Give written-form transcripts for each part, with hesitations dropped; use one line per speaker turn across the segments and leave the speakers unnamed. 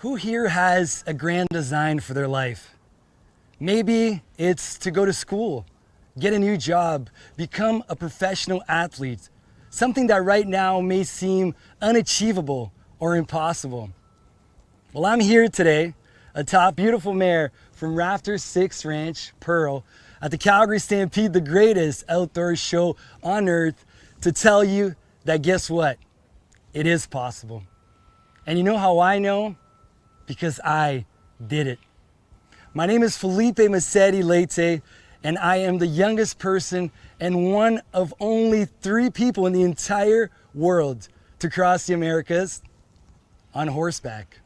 Who here has a grand design for their life? Maybe it's to go to school, get a new job, become a professional athlete, something that right now may seem unachievable or impossible. Well, I'm here today atop beautiful mare from Rafter 6 Ranch, Pearl, at the Calgary Stampede, the greatest outdoor show on earth, to tell you that guess what? It is possible. And you know how I know? Because I did it. My name is Filipe Masetti Charlas, and I am the youngest person and one of only 3 people in the entire world to cross the Americas on horseback.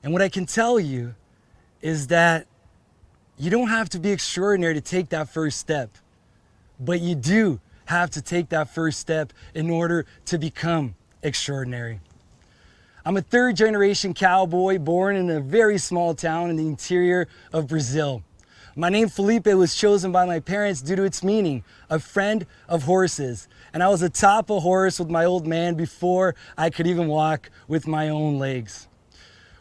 And what I can tell you is that you don't have to be extraordinary to take that first step, but you do have to take that first step in order to become extraordinary. I'm a 3rd-generation cowboy born in a very small town in the interior of Brazil. My name Filipe was chosen by my parents due to its meaning, a friend of horses. And I was atop a horse with my old man before I could even walk with my own legs.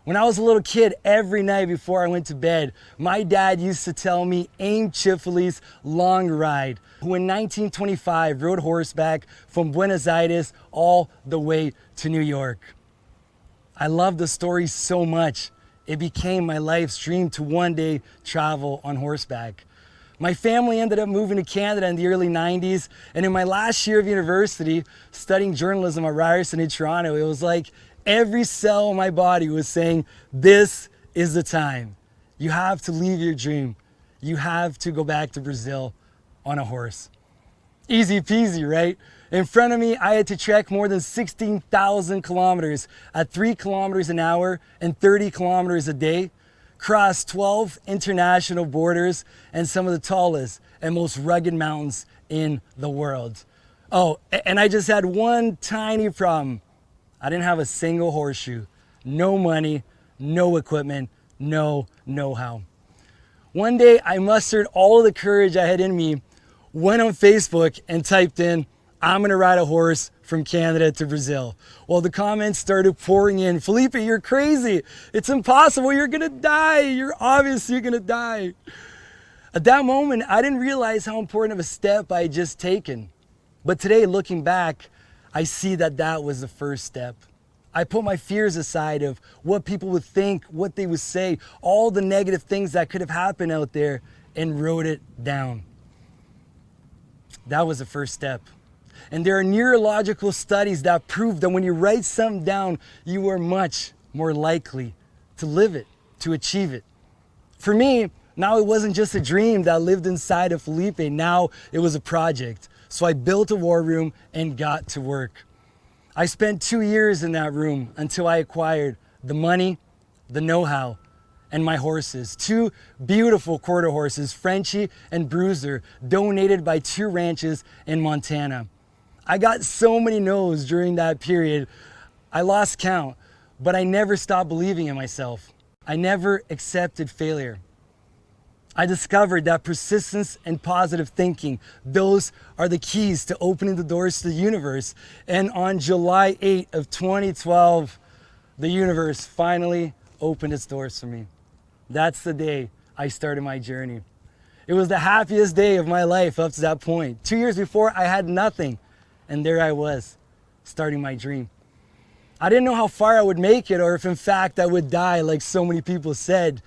When I was a little kid, every night before I went to bed, my dad used to tell me Aim Chifley's long ride, who in 1925 rode horseback from Buenos Aires all the way to New York. I love the story so much, it became my life's dream to one day travel on horseback. My family ended up moving to Canada in the early 90s, and in my last year of university, studying journalism at Ryerson in Toronto, it was like every cell in my body was saying, this is the time. You have to leave your dream. You have to go back to Brazil on a horse. Easy peasy, right? In front of me, I had to trek more than 16,000 kilometers at 3 kilometers an hour and 30 kilometers a day, cross 12 international borders and some of the tallest and most rugged mountains in the world. Oh, and I just had one tiny problem. I didn't have a single horseshoe, no money, no equipment, no know-how. One day, I mustered all of the courage I had in me, went on Facebook and typed in, I'm gonna ride a horse from Canada to Brazil. Well, the comments started pouring in. Filipe, you're crazy. It's impossible. You're gonna die. You're obviously gonna die. At that moment, I didn't realize how important of a step I had just taken. But today, looking back, I see that that was the first step. I put my fears aside of what people would think, what they would say, all the negative things that could have happened out there, and wrote it down. That was the first step. And there are neurological studies that prove that when you write something down, you are much more likely to live it, to achieve it. For me, now it wasn't just a dream that lived inside of Filipe, now it was a project. So I built a war room and got to work. I spent 2 years in that room until I acquired the money, the know-how, and my horses. 2 beautiful quarter horses, Frenchie and Bruiser, donated by 2 ranches in Montana. I got so many no's during that period, I lost count, but I never stopped believing in myself. I never accepted failure. I discovered that persistence and positive thinking, those are the keys to opening the doors to the universe. And on July 8 of 2012, the universe finally opened its doors for me. That's the day I started my journey. It was the happiest day of my life up to that point. 2 years before, I had nothing. And there I was, starting my dream. I didn't know how far I would make it or if in fact I would die like so many people said.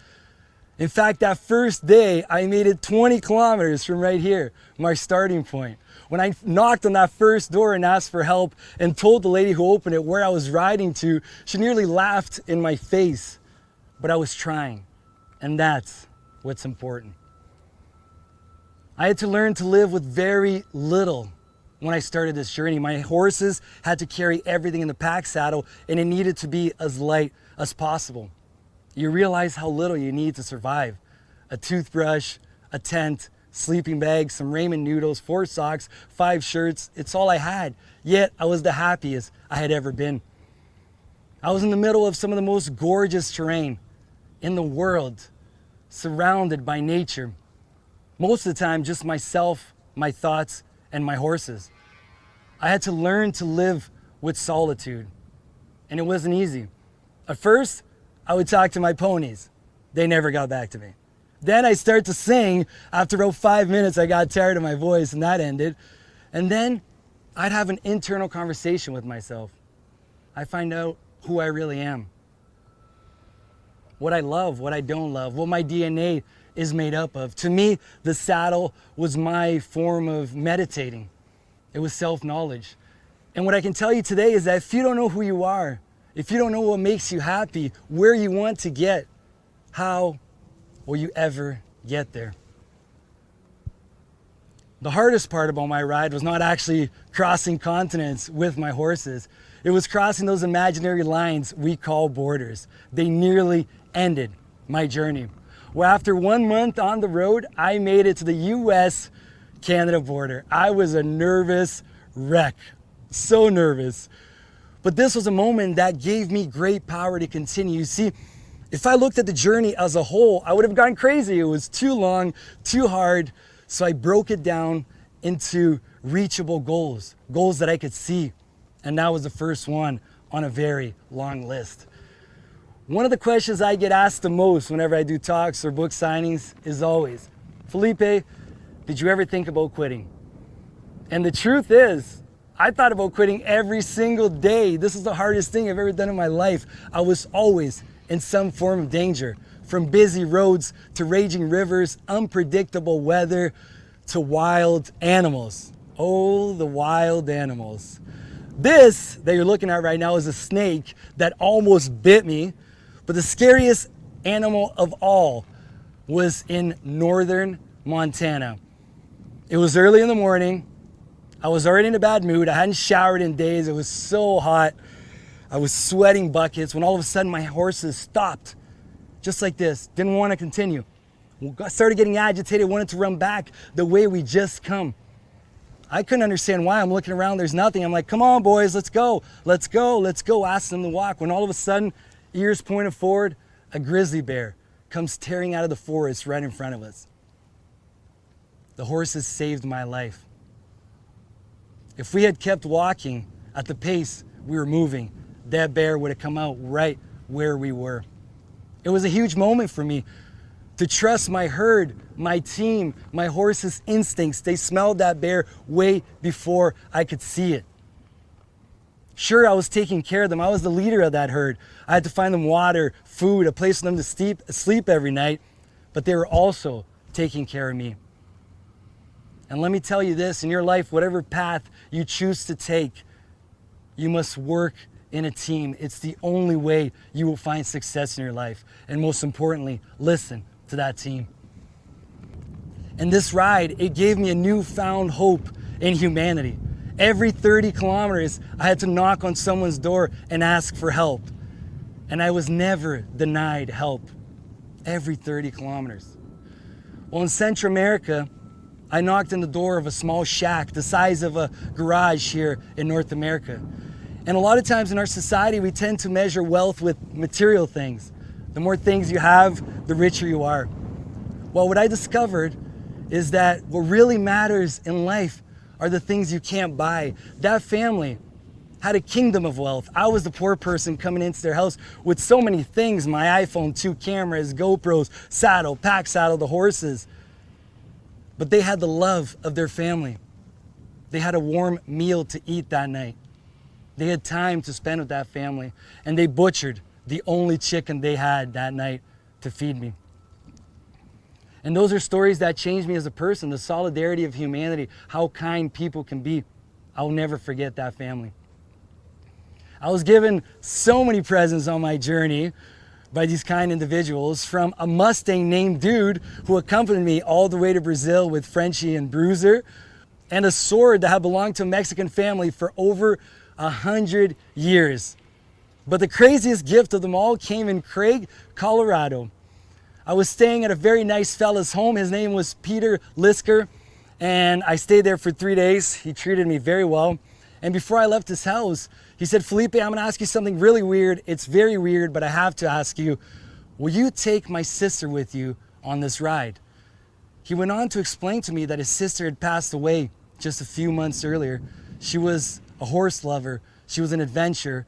In fact, that first day, I made it 20 kilometers from right here, my starting point. When I knocked on that first door and asked for help and told the lady who opened it where I was riding to, she nearly laughed in my face. But I was trying, and that's what's important. I had to learn to live with very little. When I started this journey, my horses had to carry everything in the pack saddle, and it needed to be as light as possible. You realize how little you need to survive. A toothbrush, a tent, sleeping bag, some ramen noodles, 4 socks, 5 shirts. It's all I had. Yet I was the happiest I had ever been. I was in the middle of some of the most gorgeous terrain in the world, surrounded by nature. Most of the time, just myself, my thoughts, and my horses. I had to learn to live with solitude, and it wasn't easy. At first, I would talk to my ponies. They never got back to me. Then I start to sing. After about 5 minutes, I got tired of my voice and that ended. And then I'd have an internal conversation with myself. I find out who I really am, what I love, what I don't love, what my DNA is made up of. To me, the saddle was my form of meditating. It was self-knowledge. And what I can tell you today is that if you don't know who you are, if you don't know what makes you happy, where you want to get, how will you ever get there? The hardest part about my ride was not actually crossing continents with my horses. It was crossing those imaginary lines we call borders. They nearly ended my journey. Well, after 1 month on the road, I made it to the US-Canada border. I was a nervous wreck, so nervous. But this was a moment that gave me great power to continue. You see, if I looked at the journey as a whole, I would have gone crazy. It was too long, too hard. So I broke it down into reachable goals, goals that I could see. And that was the first one on a very long list. One of the questions I get asked the most whenever I do talks or book signings is always, Filipe, did you ever think about quitting? And the truth is, I thought about quitting every single day. This is the hardest thing I've ever done in my life. I was always in some form of danger, from busy roads to raging rivers, unpredictable weather to wild animals. Oh, the wild animals. This that you're looking at right now is a snake that almost bit me. But the scariest animal of all was in northern Montana. It was early in the morning. I was already in a bad mood. I hadn't showered in days. It was so hot. I was sweating buckets when all of a sudden my horses stopped. Just like this. Didn't want to continue. I started getting agitated, wanted to run back the way we just come. I couldn't understand why. I'm looking around, there's nothing. I'm like, come on boys, let's go. Let's go, let's go. Ask them to walk. When all of a sudden, ears pointed forward, a grizzly bear comes tearing out of the forest right in front of us. The horses saved my life. If we had kept walking at the pace we were moving, that bear would have come out right where we were. It was a huge moment for me to trust my herd, my team, my horses' instincts. They smelled that bear way before I could see it. Sure, I was taking care of them. I was the leader of that herd. I had to find them water, food, a place for them to sleep every night, but they were also taking care of me. And let me tell you this, in your life, whatever path you choose to take, you must work in a team. It's the only way you will find success in your life. And most importantly, listen to that team. And this ride, it gave me a newfound hope in humanity. Every 30 kilometers, I had to knock on someone's door and ask for help. And I was never denied help. Every 30 kilometers. Well, in Central America, I knocked on the door of a small shack the size of a garage here in North America. And a lot of times in our society, we tend to measure wealth with material things. The more things you have, the richer you are. Well, what I discovered is that what really matters in life are the things you can't buy. That family had a kingdom of wealth. I was the poor person coming into their house with so many things, my iPhone, 2 cameras, GoPros, saddle, pack saddle, the horses. But they had the love of their family. They had a warm meal to eat that night. They had time to spend with that family, and they butchered the only chicken they had that night to feed me. And those are stories that changed me as a person, the solidarity of humanity, how kind people can be. I'll never forget that family. I was given so many presents on my journey by these kind individuals, from a Mustang named Dude who accompanied me all the way to Brazil with Frenchie and Bruiser, and a sword that had belonged to a Mexican family for over 100 years. But the craziest gift of them all came in Craig, Colorado. I was staying at a very nice fella's home. His name was Peter Lisker, and I stayed there for 3 days. He treated me very well. And before I left his house, he said, Filipe, I'm gonna ask you something really weird. It's very weird, but I have to ask you, will you take my sister with you on this ride? He went on to explain to me that his sister had passed away just a few months earlier. She was a horse lover. She was an adventurer.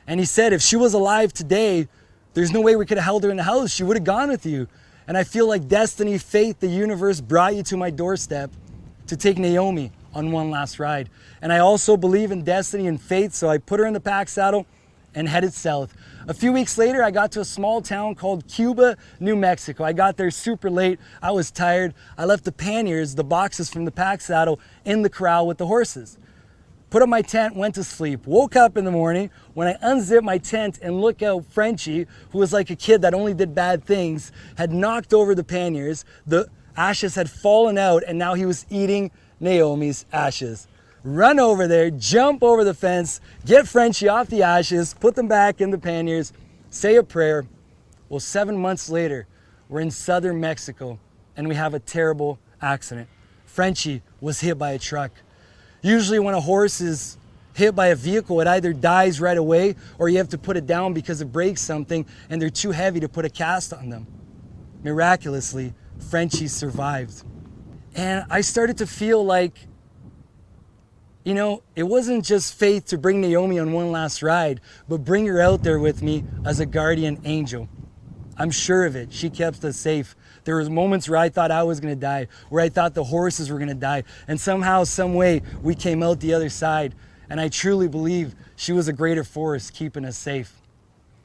And he said, if she was alive today, there's no way we could have held her in the house. She would have gone with you. And I feel like destiny, fate, the universe brought you to my doorstep to take Naomi on one last ride. And I also believe in destiny and fate, so I put her in the pack saddle and headed south. A few weeks later, I got to a small town called Cuba, New Mexico. I got there super late. I was tired. I left the panniers, the boxes from the pack saddle, in the corral with the horses. Put up my tent, went to sleep. Woke up in the morning. When I unzipped my tent and look out, Frenchie, who was like a kid that only did bad things, had knocked over the panniers. The ashes had fallen out, and now he was eating Naomi's ashes. Run over there, jump over the fence, get Frenchie off the ashes, put them back in the panniers, say a prayer. Well, 7 months later, we're in southern Mexico, and we have a terrible accident. Frenchie was hit by a truck. Usually when a horse is hit by a vehicle, it either dies right away or you have to put it down because it breaks something and they're too heavy to put a cast on them. Miraculously, Frenchie survived. And I started to feel like, you know, it wasn't just faith to bring Naomi on one last ride, but bring her out there with me as a guardian angel. I'm sure of it. She kept us safe. There was moments where I thought I was going to die, where I thought the horses were going to die. And somehow, some way, we came out the other side. And I truly believe she was a greater force keeping us safe.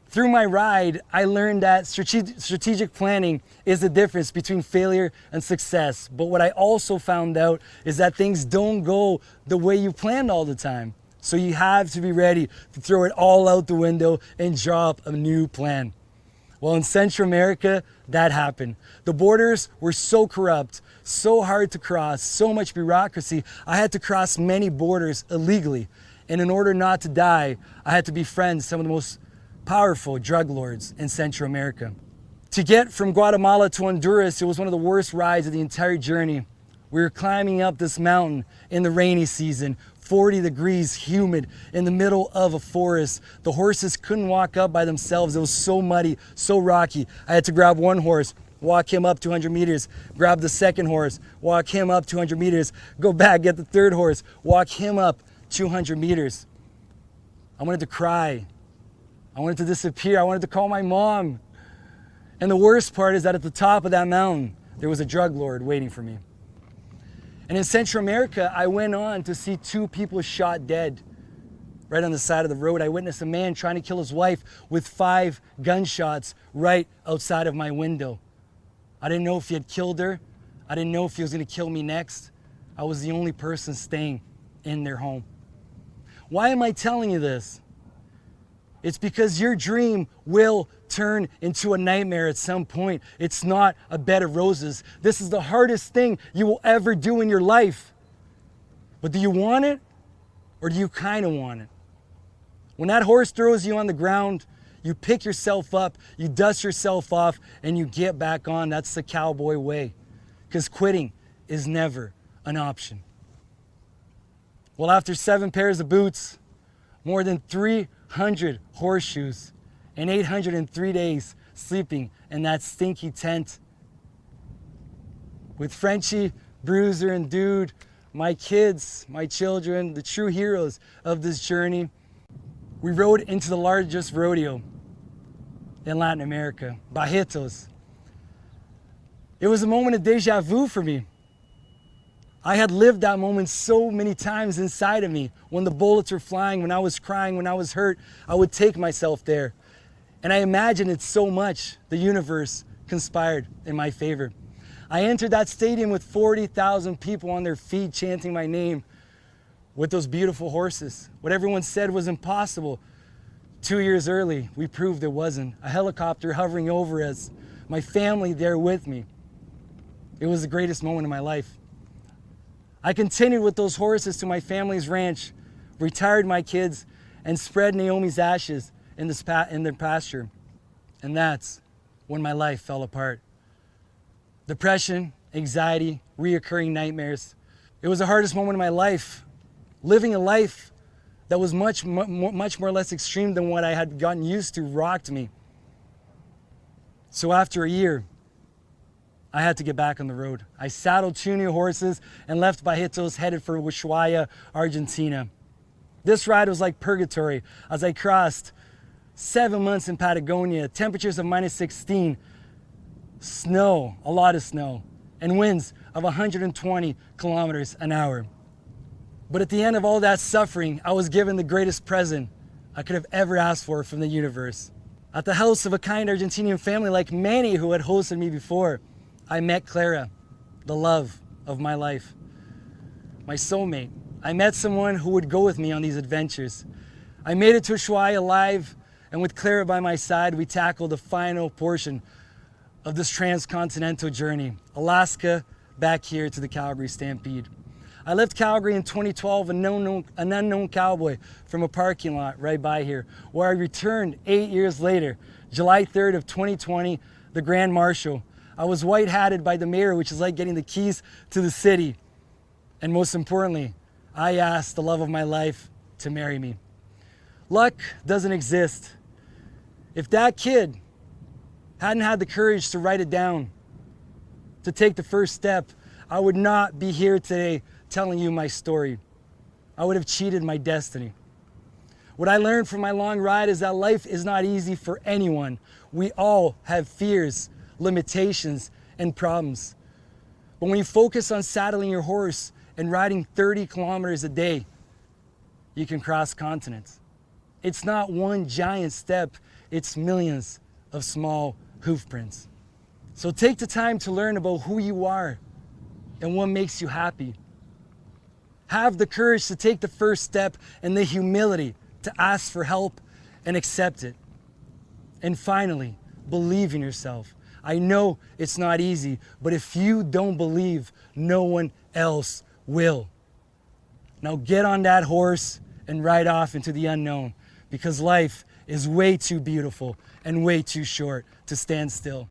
Through my ride, I learned that strategic planning is the difference between failure and success. But what I also found out is that things don't go the way you planned all the time. So you have to be ready to throw it all out the window and draw up a new plan. Well, in Central America, that happened. The borders were so corrupt, so hard to cross, so much bureaucracy. I had to cross many borders illegally. And in order not to die, I had to befriend some of the most powerful drug lords in Central America. To get from Guatemala to Honduras, it was one of the worst rides of the entire journey. We were climbing up this mountain in the rainy season, 40 degrees, humid, in the middle of a forest. The horses couldn't walk up by themselves. It was so muddy, so rocky. I had to grab one horse, walk him up 200 meters, grab the second horse, walk him up 200 meters, go back, get the third horse, walk him up 200 meters. I wanted to cry. I wanted to disappear. I wanted to call my mom. And the worst part is that at the top of that mountain, there was a drug lord waiting for me. And in Central America, I went on to see 2 people shot dead right on the side of the road. I witnessed a man trying to kill his wife with 5 gunshots right outside of my window. I didn't know if he had killed her. I didn't know if he was going to kill me next. I was the only person staying in their home. Why am I telling you this? It's because your dream will turn into a nightmare at some point. It's not a bed of roses. This is the hardest thing you will ever do in your life. But do you want it, or do you kind of want it? When that horse throws you on the ground, you pick yourself up, you dust yourself off, and you get back on. That's the cowboy way. Because quitting is never an option. Well, after 7 pairs of boots, more than 300 horseshoes, and 803 days sleeping in that stinky tent, with Frenchie, Bruiser, and Dude, my kids, my children, the true heroes of this journey, we rode into the largest rodeo in Latin America, Barretos. It was a moment of deja vu for me. I had lived that moment so many times inside of me. When the bullets were flying, when I was crying, when I was hurt, I would take myself there. And I imagine it so much. The universe conspired in my favor. I entered that stadium with 40,000 people on their feet chanting my name with those beautiful horses. What everyone said was impossible. 2 years early, we proved it wasn't. A helicopter hovering over us, my family there with me. It was the greatest moment of my life. I continued with those horses to my family's ranch, retired my kids, and spread Naomi's ashes in their pasture. And that's when my life fell apart. Depression, anxiety, reoccurring nightmares. It was the hardest moment of my life. Living a life that was much more less extreme than what I had gotten used to rocked me. So after a year, I had to get back on the road. I saddled 2 new horses and left Barretos, headed for Ushuaia, Argentina. This ride was like purgatory as I crossed 7 months in Patagonia, temperatures of -16, snow, a lot of snow, and winds of 120 kilometers an hour. But at the end of all that suffering, I was given the greatest present I could have ever asked for from the universe. At the house of a kind Argentinian family, like many who had hosted me before, I met Clara, the love of my life, my soulmate. I met someone who would go with me on these adventures. I made it to Ushuaia alive, and with Clara by my side, we tackled the final portion of this transcontinental journey, Alaska back here to the Calgary Stampede. I left Calgary in 2012, an unknown cowboy from a parking lot right by here, where I returned 8 years later, July 3rd of 2020, the Grand Marshal. I was white-hatted by the mayor, which is like getting the keys to the city. And most importantly, I asked the love of my life to marry me. Luck doesn't exist. If that kid hadn't had the courage to write it down, to take the first step, I would not be here today telling you my story. I would have cheated my destiny. What I learned from my long ride is that life is not easy for anyone. We all have fears, limitations, and problems. But when you focus on saddling your horse and riding 30 kilometers a day, you can cross continents. It's not one giant step, it's millions of small hoof prints. So take the time to learn about who you are and what makes you happy. Have the courage to take the first step and the humility to ask for help and accept it. And finally, believe in yourself. I know it's not easy, but if you don't believe, no one else will. Now get on that horse and ride off into the unknown, because life is way too beautiful and way too short to stand still.